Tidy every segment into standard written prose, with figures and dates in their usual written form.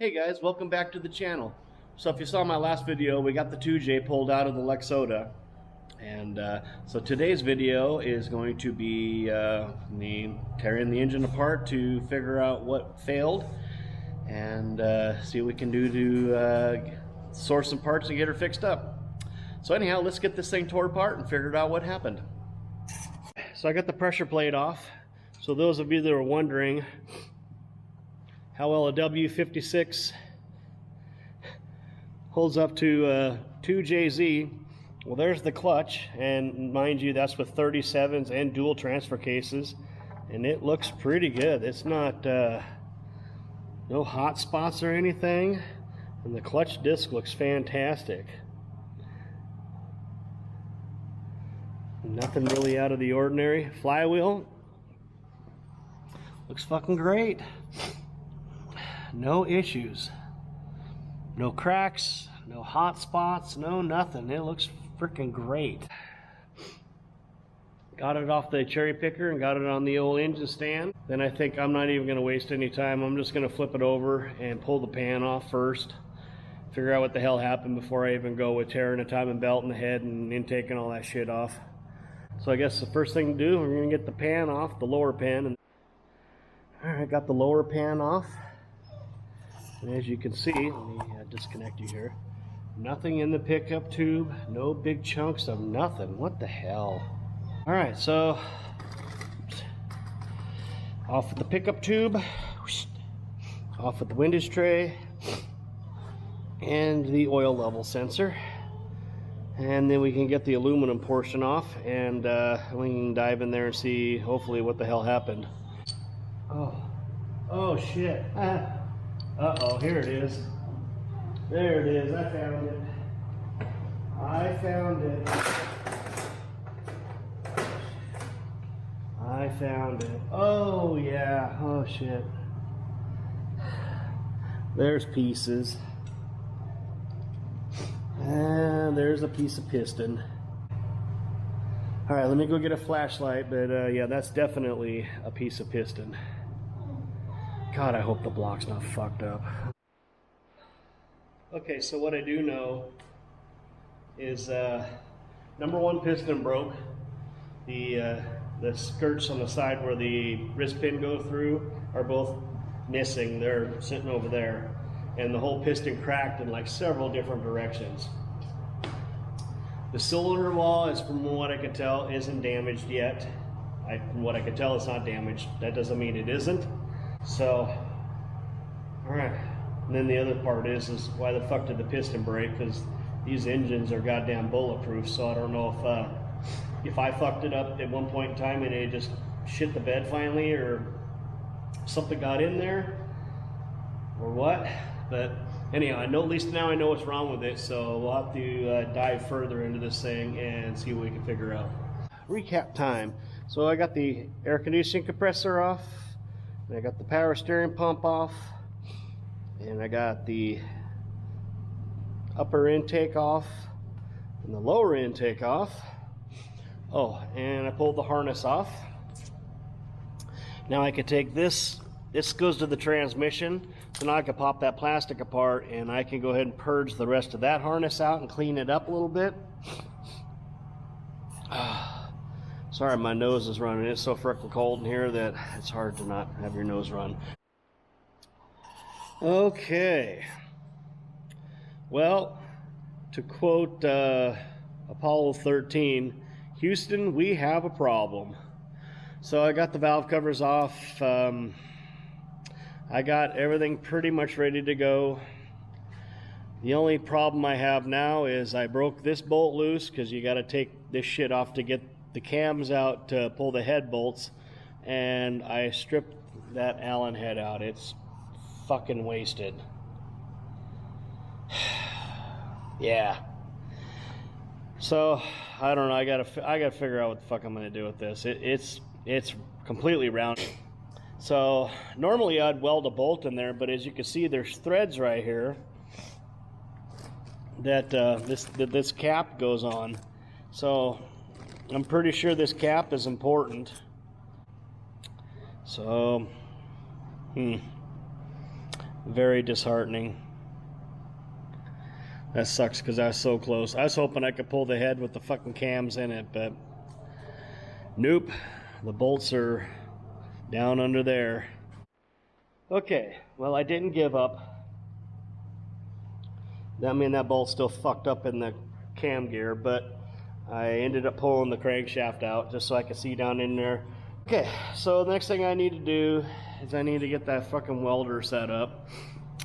Hey guys, welcome back to the channel. So if you saw my last video, we got the 2J pulled out of the Lexoda. And so today's video is going to be me tearing the engine apart to figure out what failed and see what we can do to source some parts and get her fixed up. So anyhow, let's get this thing tore apart and figure out what happened. So I got the pressure plate off. So those of you that are wondering how well a W56 holds up to 2JZ. Well, there's the clutch, and mind you, that's with 37s and dual transfer cases, and it looks pretty good. It's not no hot spots or anything, and the clutch disc looks fantastic. Nothing really out of the ordinary. Flywheel looks fucking great. No issues, no cracks, no hot spots, no nothing. It looks freaking great. Got it off the cherry picker and got it on the old engine stand. Then I think I'm not even going to waste any time. I'm just going to flip it over and pull the pan off first. Figure out what the hell happened before I even go with tearing a timing belt in the head and intake and all that shit off. So I guess the first thing to do, we're going to get the pan off, the lower pan. Alright, got the lower pan off. And as you can see, let me disconnect you here. Nothing in the pickup tube, no big chunks of nothing. What the hell? Alright, so off with the pickup tube, off with the windage tray, and the oil level sensor. And then we can get the aluminum portion off, and we can dive in there and see, hopefully, what the hell happened. Oh shit. Uh-oh, here it is. There it is, I found it. I found it. I found it. Oh yeah, oh shit. There's pieces. And there's a piece of piston. Alright, let me go get a flashlight, but yeah, that's definitely a piece of piston. God, I hope the block's not fucked up. Okay, so what I do know is number one piston broke. The skirts on the side where the wrist pin goes through are both missing. They're sitting over there. And the whole piston cracked in like several different directions. The cylinder wall, is from what I can tell, isn't damaged yet. From what I can tell, it's not damaged. That doesn't mean it isn't. So, alright, and then the other part is why the fuck did the piston break? Because these engines are goddamn bulletproof, so I don't know if I fucked it up at one point in time and it just shit the bed finally, or something got in there, or what. But anyhow, I know, at least now I know what's wrong with it, so we'll have to dive further into this thing and see what we can figure out. Recap time. So I got the air conditioning compressor off. I got the power steering pump off, and I got the upper intake off and the lower intake off. Oh, and I pulled the harness off. Now I can take this goes to the transmission, so now I can pop that plastic apart and I can go ahead and purge the rest of that harness out and clean it up a little bit. Sorry, my nose is running. It's so frickin' cold in here that it's hard to not have your nose run. Okay. Well, to quote Apollo 13, Houston, we have a problem. So I got the valve covers off. I got everything pretty much ready to go. The only problem I have now is I broke this bolt loose, because you got to take this shit off to get the cams out to pull the head bolts, and I stripped that Allen head out. It's fucking wasted. Yeah. So I don't know. I gotta figure out what the fuck I'm gonna do with this. It's completely round. So normally I'd weld a bolt in there, but as you can see, there's threads right here that this cap goes on. So I'm pretty sure this cap is important. So, we Very disheartening. That sucks because I was so close. I was hoping I could pull the head with the fucking cams in it, but nope. The bolts are down under there. Okay, well, I didn't give up. I mean, that bolt's still fucked up in the cam gear, but I ended up pulling the crankshaft out just so I could see down in there. Okay, so the next thing I need to do is I need to get that fucking welder set up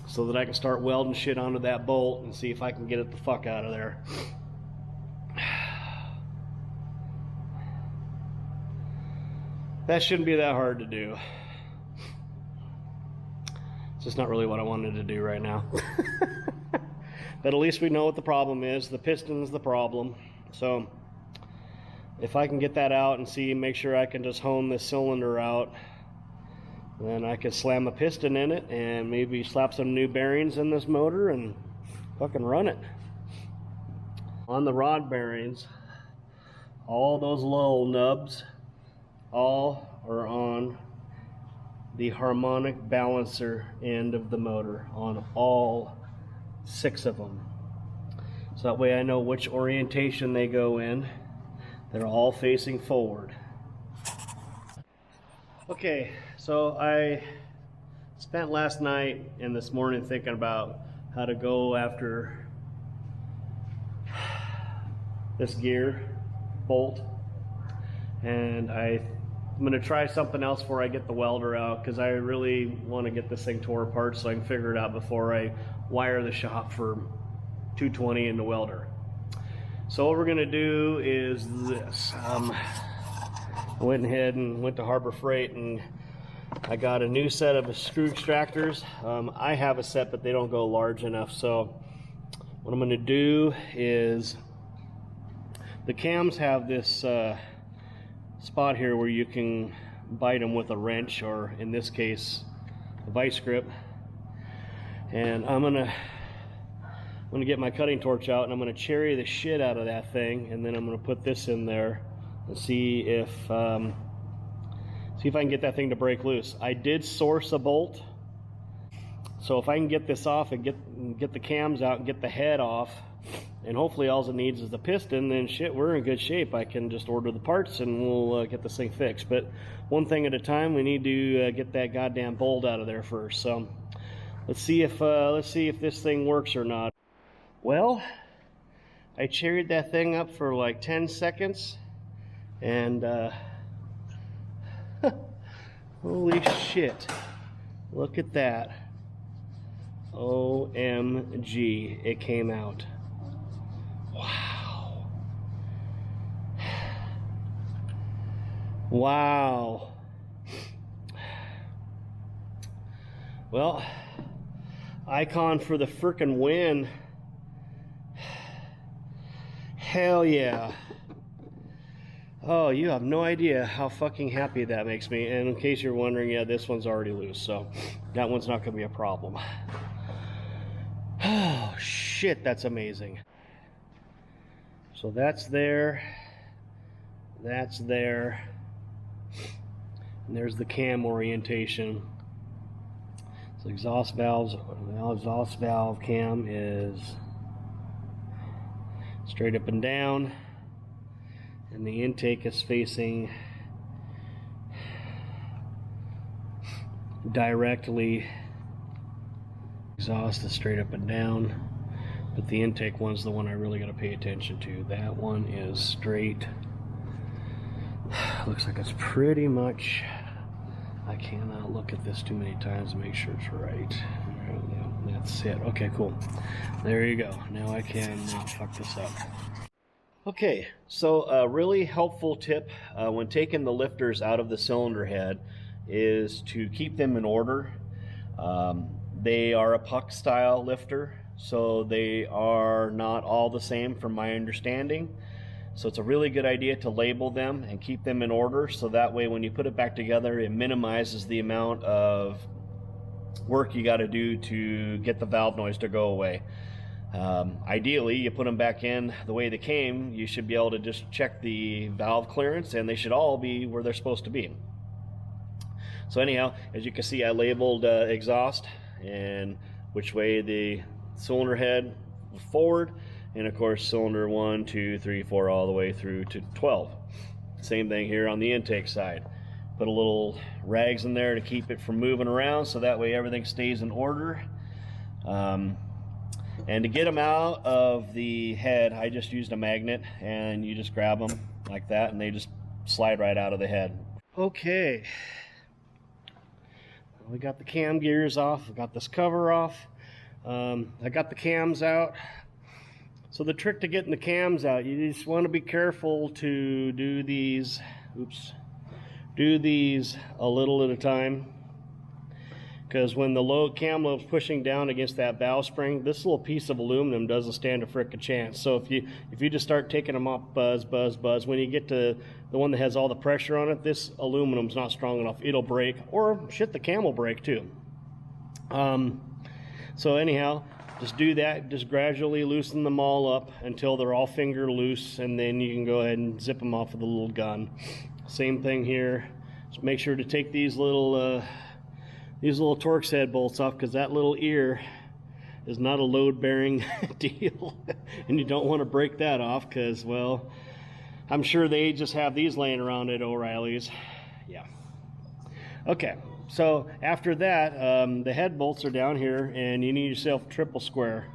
so that I can start welding shit onto that bolt and see if I can get it the fuck out of there. That shouldn't be that hard to do. It's just not really what I wanted to do right now. But at least we know what the problem is. The piston's the problem. So if I can get that out and see, make sure I can just hone this cylinder out, then I could slam a piston in it and maybe slap some new bearings in this motor and fucking run it. On the rod bearings, all those little nubs, all are on the harmonic balancer end of the motor, on all 6 of them. So that way I know which orientation they go in. They're all facing forward. Okay, so I spent last night and this morning thinking about how to go after this gear bolt, and I'm going to try something else before I get the welder out, because I really want to get this thing tore apart so I can figure it out before I wire the shop for 220 in the welder. So what we're going to do is this. I went ahead and went to Harbor Freight and I got a new set of screw extractors. I have a set, but they don't go large enough. So what I'm going to do is, the cams have this spot here where you can bite them with a wrench, or in this case a vice grip, and I'm gonna get my cutting torch out and I'm gonna cherry the shit out of that thing, and then I'm gonna put this in there and see if I can get that thing to break loose. I did source a bolt, so if I can get this off and get the cams out and get the head off, and hopefully all it needs is the piston, then shit, we're in good shape. I can just order the parts and we'll get this thing fixed. But one thing at a time, we need to get that goddamn bolt out of there first. So let's see if this thing works or not. Well, I cherried that thing up for like 10 seconds, and holy shit, look at that. OMG, it came out. Wow. Wow. Well, icon for the frickin' win. Hell yeah. Oh, you have no idea how fucking happy that makes me. And in case you're wondering, yeah, this one's already loose, so that one's not gonna be a problem. Oh shit, that's amazing. So that's there, and there's the cam orientation. So exhaust valve cam is straight up and down, and the intake is facing directly. Exhaust is straight up and down, but the intake one's the one I really got to pay attention to. That one is straight. Looks like it's pretty much, I cannot look at this too many times to make sure it's right. Yeah, that's it. Okay, cool. There you go. Now I can fuck this up. Okay, so a really helpful tip when taking the lifters out of the cylinder head is to keep them in order. They are a puck style lifter, so they are not all the same from my understanding. So it's a really good idea to label them and keep them in order, so that way when you put it back together, it minimizes the amount of work you got to do to get the valve noise to go away. Ideally, you put them back in the way they came, you should be able to just check the valve clearance and they should all be where they're supposed to be. So anyhow, as you can see, I labeled exhaust and which way the cylinder head forward, and of course cylinder 1, 2, 3, 4 all the way through to 12. Same thing here on the intake side. Put a little rags in there to keep it from moving around, so that way everything stays in order. And to get them out of the head, I just used a magnet, and you just grab them like that and they just slide right out of the head. Okay, we got the cam gears off, we got this cover off. I got the cams out. So the trick to getting the cams out, you just want to be careful to do these, do these a little at a time, because when the cam lobe's pushing down against that valve spring, this little piece of aluminum doesn't stand a frickin' chance. So if you just start taking them off, buzz, when you get to the one that has all the pressure on it, this aluminum's not strong enough. It'll break, or shit, the cam will break too. So anyhow, just do that. Just gradually loosen them all up until they're all finger loose, and then you can go ahead and zip them off with a little gun. Same thing here. Just make sure to take these little Torx head bolts off, because that little ear is not a load-bearing deal, and you don't want to break that off, because, well, I'm sure they just have these laying around at O'Reilly's. Yeah. Okay. So after that, the head bolts are down here, and you need yourself a triple square.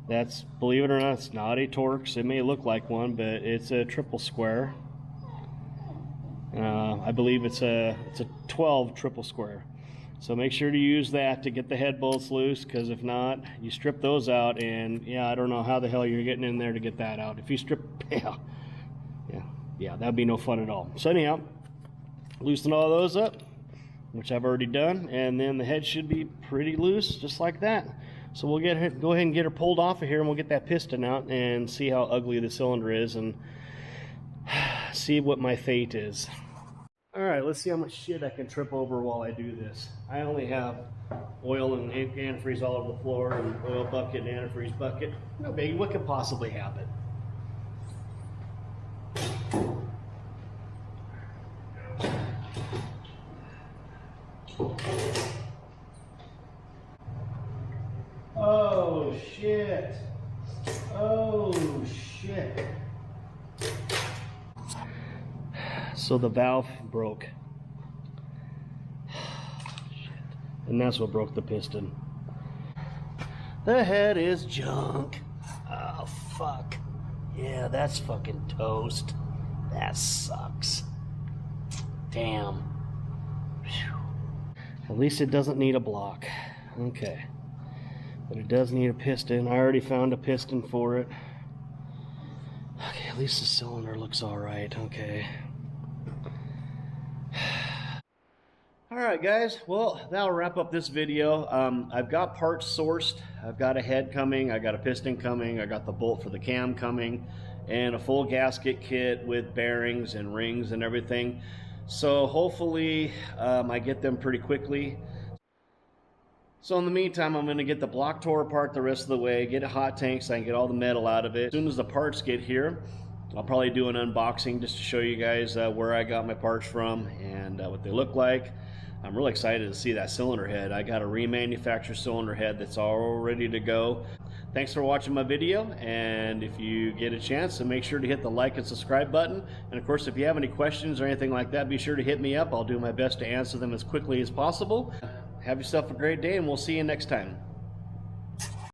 That's, believe it or not, it's not a Torx. It may look like one, but it's a triple square. I believe it's a 12 triple square. So make sure to use that to get the head bolts loose, because if not, you strip those out, and yeah, I don't know how the hell you're getting in there to get that out. If you strip, yeah, that'd be no fun at all. So anyhow, loosen all those up, which I've already done, and then the head should be pretty loose, just like that. So we'll go ahead and get her pulled off of here, and we'll get that piston out and see how ugly the cylinder is, and see what my fate is. Alright, let's see how much shit I can trip over while I do this. I only have oil and antifreeze all over the floor, and oil bucket and antifreeze bucket. No biggie, what could possibly happen? Oh shit. Oh shit. So the valve broke. Shit. And that's what broke the piston. The head is junk. Oh fuck. Yeah, that's fucking toast. That sucks. Damn. Whew. At least it doesn't need a block. Okay. But it does need a piston. I already found a piston for it. Okay, at least the cylinder looks alright. Okay. Alright guys, well, that'll wrap up this video. I've got parts sourced. I've got a head coming, I got a piston coming, I got the bolt for the cam coming, and a full gasket kit with bearings and rings and everything. So hopefully I get them pretty quickly. So in the meantime, I'm going to get the block tore apart the rest of the way, get a hot tank so I can get all the metal out of it. As soon as the parts get here, I'll probably do an unboxing just to show you guys where I got my parts from and what they look like. I'm really excited to see that cylinder head. I got a remanufactured cylinder head that's all ready to go. Thanks for watching my video, and if you get a chance, then make sure to hit the like and subscribe button. And of course, if you have any questions or anything like that, be sure to hit me up. I'll do my best to answer them as quickly as possible. Have yourself a great day, and we'll see you next time.